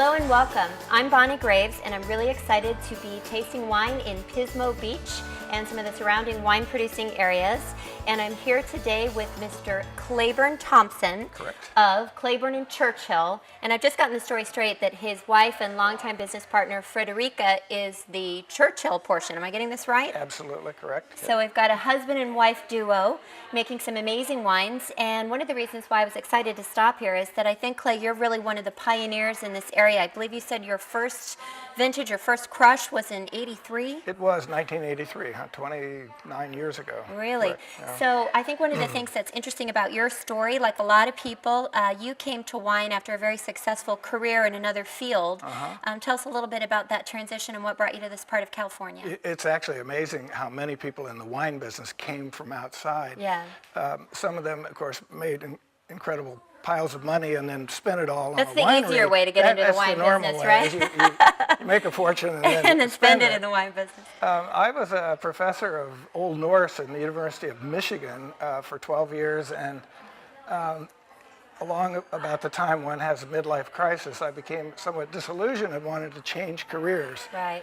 Hello and welcome. I'm Bonnie Graves and I'm really excited to be tasting wine in Pismo Beach and some of the surrounding wine producing areas. And I'm here today with Mr. Claiborne Thompson. Correct. Of Claiborne and Churchill. And I've just gotten the story straight that his wife and longtime business partner Frederica is the Churchill portion. Am I getting this right? Absolutely correct. So we've got a husband and wife duo making some amazing wines, and one of the reasons why I was excited to stop here is that I think, Clay, you're really one of the pioneers in this area. I believe you said your first vintage, your first crush was in '83? It was 1983, 29 years ago. Really? Correct, yeah. So I think one of the things that's interesting about your story, like a lot of people, you came to wine after a very successful career in another field. Tell us a little bit about that transition and what brought you to this part of California. It's actually amazing how many people in the wine business came from outside. Yeah. Some of them, of course, made incredible piles of money and then spent it all That's on a winery. the easier way to get into the wine business, right? You make a fortune and then, and then spend it in the wine business. I was a professor of Old Norse in the University of Michigan for 12 years, and along about the time one has a midlife crisis, I became somewhat disillusioned and wanted to change careers. Right.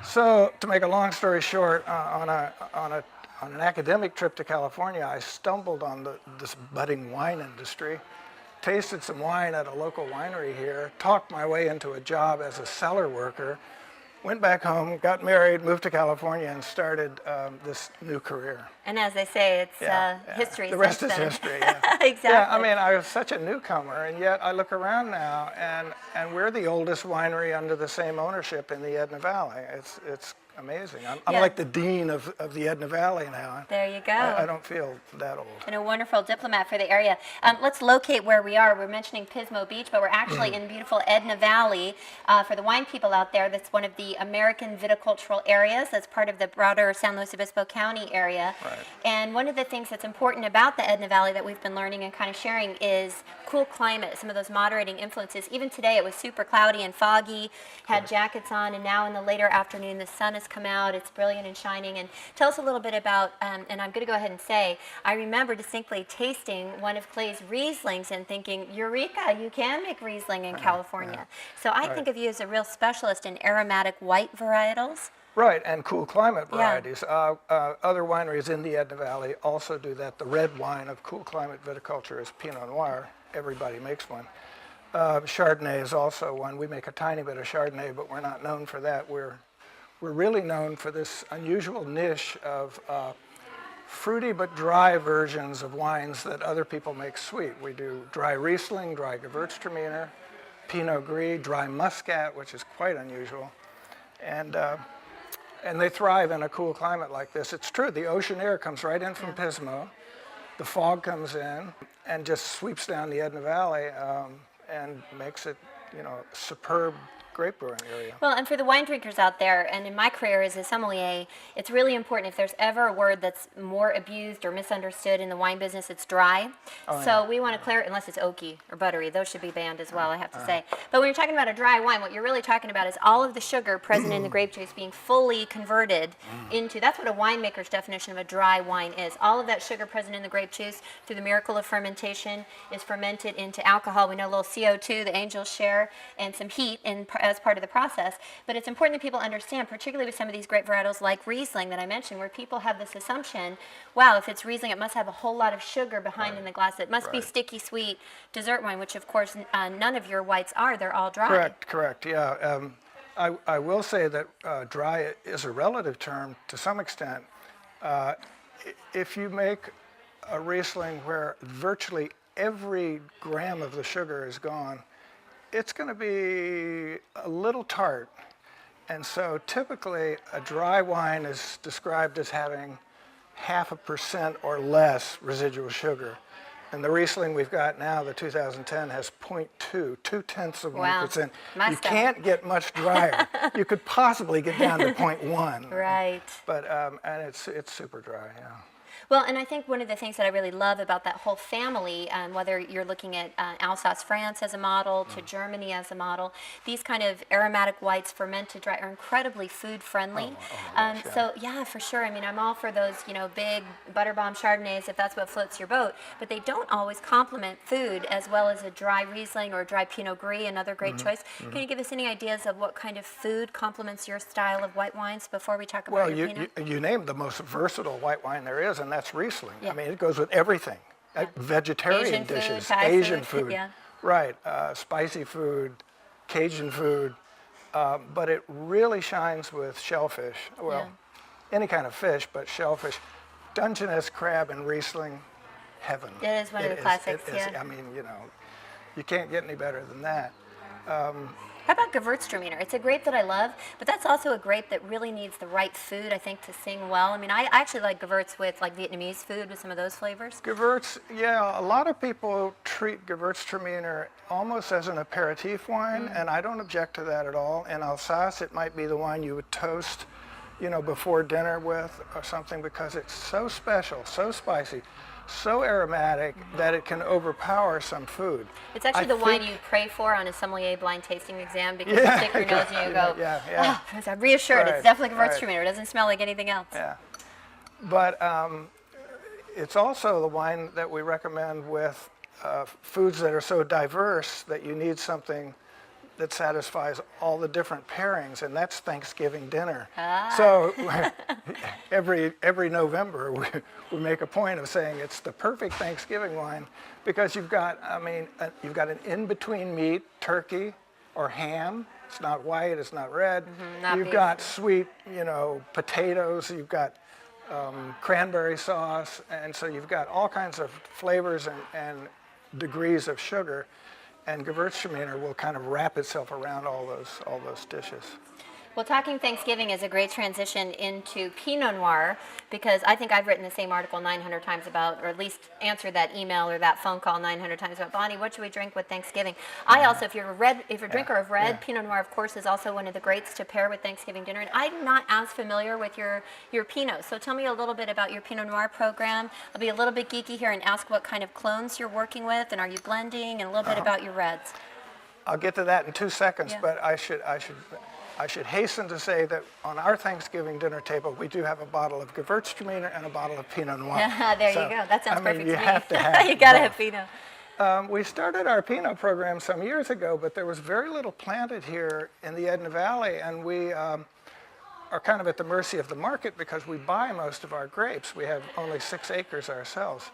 So, to make a long story short, on an academic trip to California, I stumbled on this budding wine industry, tasted some wine at a local winery here, talked my way into a job as a cellar worker, went back home, got married, moved to California, and started this new career. And as they say, it's history. The rest is history. Yeah. Exactly. Yeah, I mean, I was such a newcomer, and yet I look around now, and we're the oldest winery under the same ownership in the Edna Valley. It's amazing. I'm like the dean of the Edna Valley now. There you go. I don't feel that old. And a wonderful diplomat for the area. Let's locate where we are. We're mentioning Pismo Beach, but we're actually in beautiful Edna Valley. For the wine people out there, that's one of the American viticultural areas. That's part of the broader San Luis Obispo County area. Right. And one of the things that's important about the Edna Valley that we've been learning and kind of sharing is cool climate, some of those moderating influences. Even today it was super cloudy and foggy, had jackets on, and now in the later afternoon the sun has come out. It's brilliant and shining. And tell us a little bit about, and I'm going to go ahead and say, I remember distinctly tasting one of Clay's Rieslings and thinking, Eureka, you can make Riesling in California. So I think of you as a real specialist in aromatic white varietals. Right, and cool climate varieties. Other wineries in the Edna Valley also do that. The red wine of cool climate viticulture is Pinot Noir. Everybody makes one. Chardonnay is also one. We make a tiny bit of Chardonnay, but we're not known for that. We're really known for this unusual niche of fruity but dry versions of wines that other people make sweet. We do dry Riesling, dry Gewürztraminer, Pinot Gris, dry Muscat, which is quite unusual. And they thrive in a cool climate like this. It's true, the ocean air comes right in from Pismo. The fog comes in and just sweeps down the Edna Valley and makes it, superb grape growing area. Well, and for the wine drinkers out there, and in my career as a sommelier, it's really important. If there's ever a word that's more abused or misunderstood in the wine business, it's dry. So we want to clear it, unless it's oaky or buttery. Those should be banned as well, I have to say. But when you're talking about a dry wine, what you're really talking about is all of the sugar present in the grape juice being fully converted into, that's what a winemaker's definition of a dry wine is. All of that sugar present in the grape juice through the miracle of fermentation is fermented into alcohol. We know a little CO2, the angels share, and some heat as part of the process. But it's important that people understand, particularly with some of these grape varietals like Riesling that I mentioned, where people have this assumption, wow, if it's Riesling, it must have a whole lot of sugar behind in the glass. It must be sticky, sweet dessert wine, which of course none of your whites are. They're all dry. Correct, yeah. I will say that dry is a relative term to some extent. If you make a Riesling where virtually every gram of the sugar is gone, it's going to be a little tart. And so typically a dry wine is described as having 0.5% or less residual sugar. And the Riesling we've got now, the 2010, has 0.2, 0.2%. Wow. You can't get much drier. You could possibly get down to 0.1. Right. But and it's super dry, yeah. Well, and I think one of the things that I really love about that whole family, whether you're looking at Alsace, France as a model, to Germany as a model, these kind of aromatic whites fermented dry are incredibly food friendly. my gosh, yeah. So yeah, for sure. I mean, I'm all for those, big butter bomb Chardonnays if that's what floats your boat, but they don't always complement food as well as a dry Riesling or a dry Pinot Gris, another great choice. Can you give us any ideas of what kind of food complements your style of white wines before we talk about Well, your you, Pinot? you named the most versatile white wine there is, and that's Riesling. Yeah. I mean, it goes with everything. Vegetarian Asian food, dishes, Thai Asian food, food, yeah. right, spicy food, Cajun food, but it really shines with shellfish. Well, any kind of fish, but shellfish. Dungeness crab and Riesling, heaven. It is one of the classics, yeah. I mean, you can't get any better than that. How about Gewürztraminer? It's a grape that I love, but that's also a grape that really needs the right food, I think, to sing well. I mean, I actually like Gewürz with like Vietnamese food with some of those flavors. Gewürz, yeah, a lot of people treat Gewürztraminer almost as an aperitif wine, and I don't object to that at all. In Alsace, it might be the wine you would toast, before dinner with or something, because it's so special, so spicy, so aromatic that it can overpower some food. It's actually the wine you pray for on a sommelier blind tasting exam because you stick your nose and you go, oh, I'm reassured, Right, it's definitely right. Gewürztraminer. It doesn't smell like anything else. Yeah, but it's also the wine that we recommend with foods that are so diverse that you need something that satisfies all the different pairings, and that's Thanksgiving dinner. So every November we make a point of saying it's the perfect Thanksgiving wine because you've got an in-between meat, turkey or ham. It's not white, it's not red. Not You've beef. got sweet, potatoes. You've got cranberry sauce, and so you've got all kinds of flavors and degrees of sugar. And Gewürztraminer will kind of wrap itself around all those dishes. Well, talking Thanksgiving is a great transition into Pinot Noir because I think I've written the same article 900 times about, or at least answered that email or that phone call 900 times about, Bonnie, what should we drink with Thanksgiving? I also, if you're a drinker of red, Pinot Noir, of course, is also one of the greats to pair with Thanksgiving dinner. And I'm not as familiar with your Pinot, so tell me a little bit about your Pinot Noir program. I'll be a little bit geeky here and ask what kind of clones you're working with, and are you blending, and a little bit about your reds. I'll get to that in 2 seconds, Yeah. but I should hasten to say that on our Thanksgiving dinner table, we do have a bottle of Gewürztraminer and a bottle of Pinot Noir. There you go. That sounds perfect you to me. have to have You gotta both. have Pinot. We started our Pinot program some years ago, but there was very little planted here in the Edna Valley, and we are kind of at the mercy of the market because we buy most of our grapes. We have only 6 acres ourselves.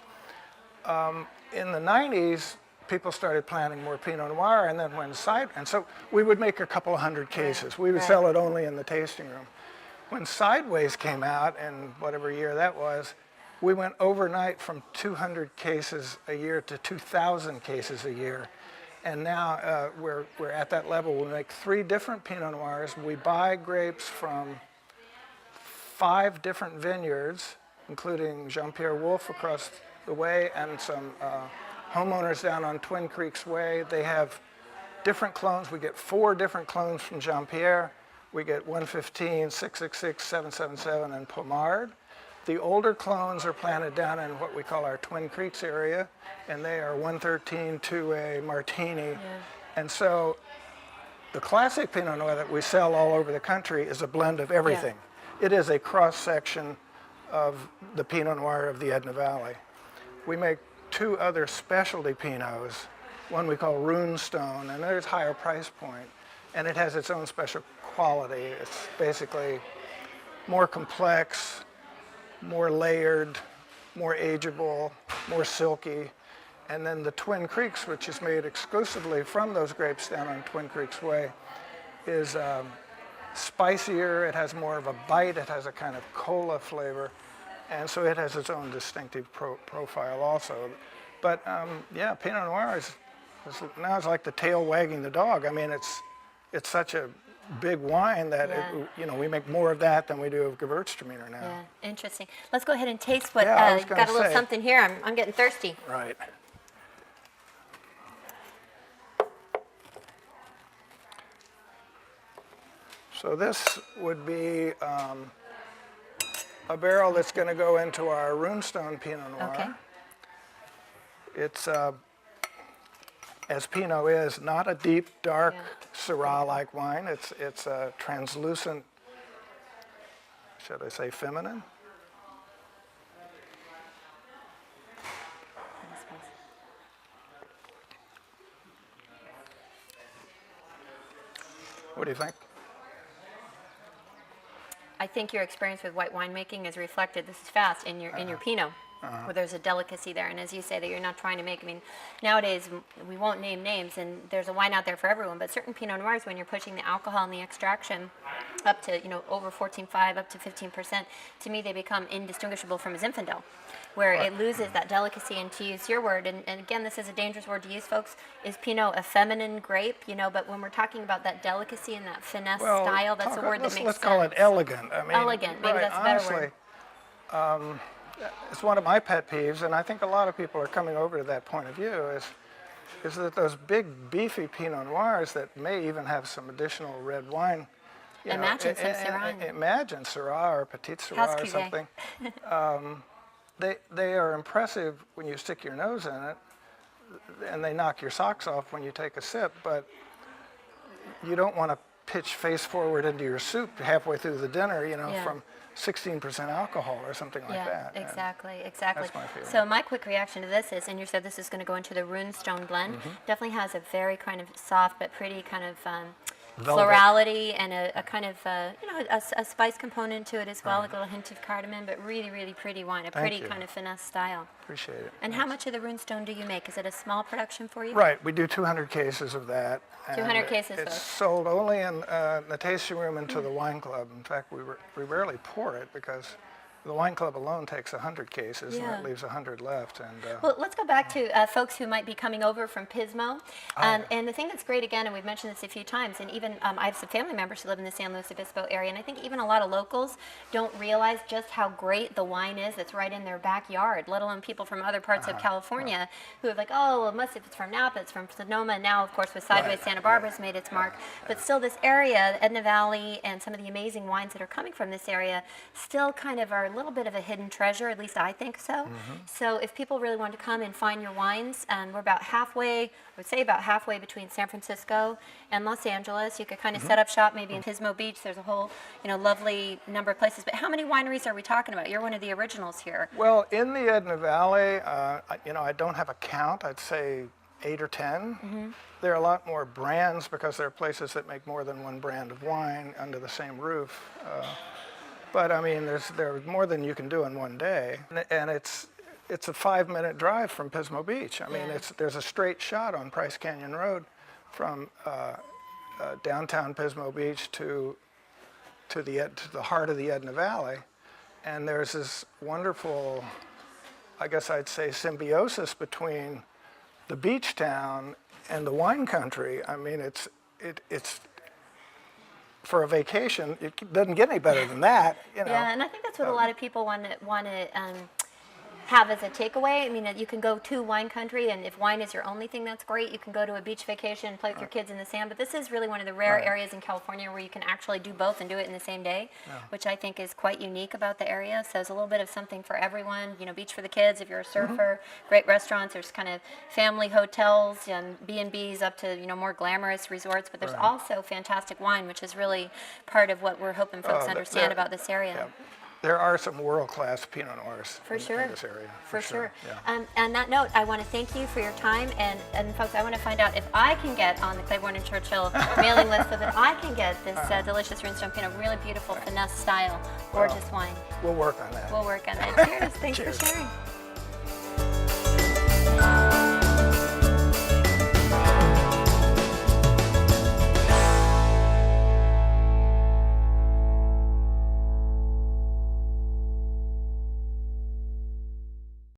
In the 90s, people started planting more Pinot Noir, and then and so we would make a couple of hundred cases. We would sell it only in the tasting room. When Sideways came out, in whatever year that was, we went overnight from 200 cases a year to 2,000 cases a year. And now we're at that level. We make 3 different Pinot Noirs. We buy grapes from 5 different vineyards, including Jean-Pierre Wolf across the way and some homeowners down on Twin Creeks Way. They have different clones. We get 4 different clones from Jean-Pierre. We get 115, 666, 777, and Pommard. The older clones are planted down in what we call our Twin Creeks area, and they are 113, 2A, Martini. And so the classic Pinot Noir that we sell all over the country is a blend of everything. It is a cross-section of the Pinot Noir of the Edna Valley. We make 2 other specialty Pinots, one we call Runestone, and there's higher price point, and it has its own special quality. It's basically more complex, more layered, more ageable, more silky. And then the Twin Creeks, which is made exclusively from those grapes down on Twin Creeks Way, is spicier. It has more of a bite. It has a kind of cola flavor. And so it has its own distinctive profile also. But Pinot Noir is now it's like the tail wagging the dog. I mean, it's such a big wine that we make more of that than we do of Gewürztraminer now. Yeah, interesting. Let's go ahead and taste what. Yeah, I was got gonna a little say. something here. I'm getting thirsty. Right. So this would be a barrel that's going to go into our Runestone Pinot Noir. Okay. It's, as Pinot is, not a deep, dark Syrah-like wine. It's a translucent, should I say feminine? What do you think? I think your experience with white winemaking is reflected. This is fast in your Pinot, where there's a delicacy there, and as you say, that you're not trying to make. I mean, nowadays we won't name names, and there's a wine out there for everyone. But certain Pinot Noirs, when you're pushing the alcohol and the extraction up to over 14.5, up to 15%, to me they become indistinguishable from a Zinfandel, where it loses that delicacy. And to use your word, and again, this is a dangerous word to use, folks, is Pinot a feminine grape? But when we're talking about that delicacy and that finesse style, that's a word that makes sense. Let's call it elegant. I mean, elegant, maybe that's a better word. It's one of my pet peeves, and I think a lot of people are coming over to that point of view, is that those big, beefy Pinot Noirs that may even have some additional red wine. Imagine some Syrah. Imagine Syrah or Petit Syrah or something. They are impressive when you stick your nose in it, and they knock your socks off when you take a sip, but you don't want to pitch face forward into your soup halfway through the dinner, from 16% alcohol or something like that. Exactly. That's my feeling. So my quick reaction to this is, and you said this is going to go into the Runestone blend, definitely has a very kind of soft but pretty kind of florality and a kind of, a spice component to it as well, like a little hint of cardamom, but really, really pretty wine, a pretty kind of finesse style. Appreciate it. And how much of the Runestone do you make? Is it a small production for you? Right, we do 200 cases of that. 200 cases. It's sold only in the tasting room and to the wine club. In fact, we rarely pour it because the wine club alone takes 100 cases, and that leaves 100 left. And well, let's go back to folks who might be coming over from Pismo. And the thing that's great, again, and we've mentioned this a few times, and even I have some family members who live in the San Luis Obispo area, and I think even a lot of locals don't realize just how great the wine is that's right in their backyard, let alone people from other parts of California who are like, oh, well, if it's from Napa, it's from Sonoma, and now, of course, with Sideways, Santa Barbara's made its mark. But still, this area, Edna Valley, and some of the amazing wines that are coming from this area still kind of are a little bit of a hidden treasure, at least I think so. So if people really want to come and find your wines, we're about halfway, I would say about halfway between San Francisco and Los Angeles. You could kind of set up shop maybe in Pismo Beach. There's a whole, lovely number of places. But how many wineries are we talking about? You're one of the originals here. Well, in the Edna Valley, I don't have a count. I'd say 8 or 10. There are a lot more brands because there are places that make more than one brand of wine under the same roof. But I mean, there's more than you can do in one day, and it's a 5-minute drive from Pismo Beach. I mean, there's a straight shot on Price Canyon Road from downtown Pismo Beach to the heart of the Edna Valley, and there's this wonderful, I guess I'd say, symbiosis between the beach town and the wine country. I mean, it's for a vacation, it doesn't get any better than that. Yeah, and I think that's what a lot of people want to have as a takeaway. I mean, you can go to wine country, and if wine is your only thing, that's great. You can go to a beach vacation and play with your kids in the sand, but this is really one of the rare areas in California where you can actually do both and do it in the same day, which I think is quite unique about the area. So it's a little bit of something for everyone. Beach for the kids if you're a surfer, great restaurants, there's kind of family hotels and B&Bs up to, more glamorous resorts, but there's also fantastic wine, which is really part of what we're hoping folks understand about this area. Yeah. There are some world-class Pinot Noirs in this area. For sure. Yeah. On that note, I want to thank you for your time, and folks, I want to find out if I can get on the Claiborne and Churchill mailing list so that I can get this delicious Runestone Pinot, really beautiful finesse style, gorgeous wine. We'll work on that. We'll work on that. Cheers. Thanks Cheers. for sharing.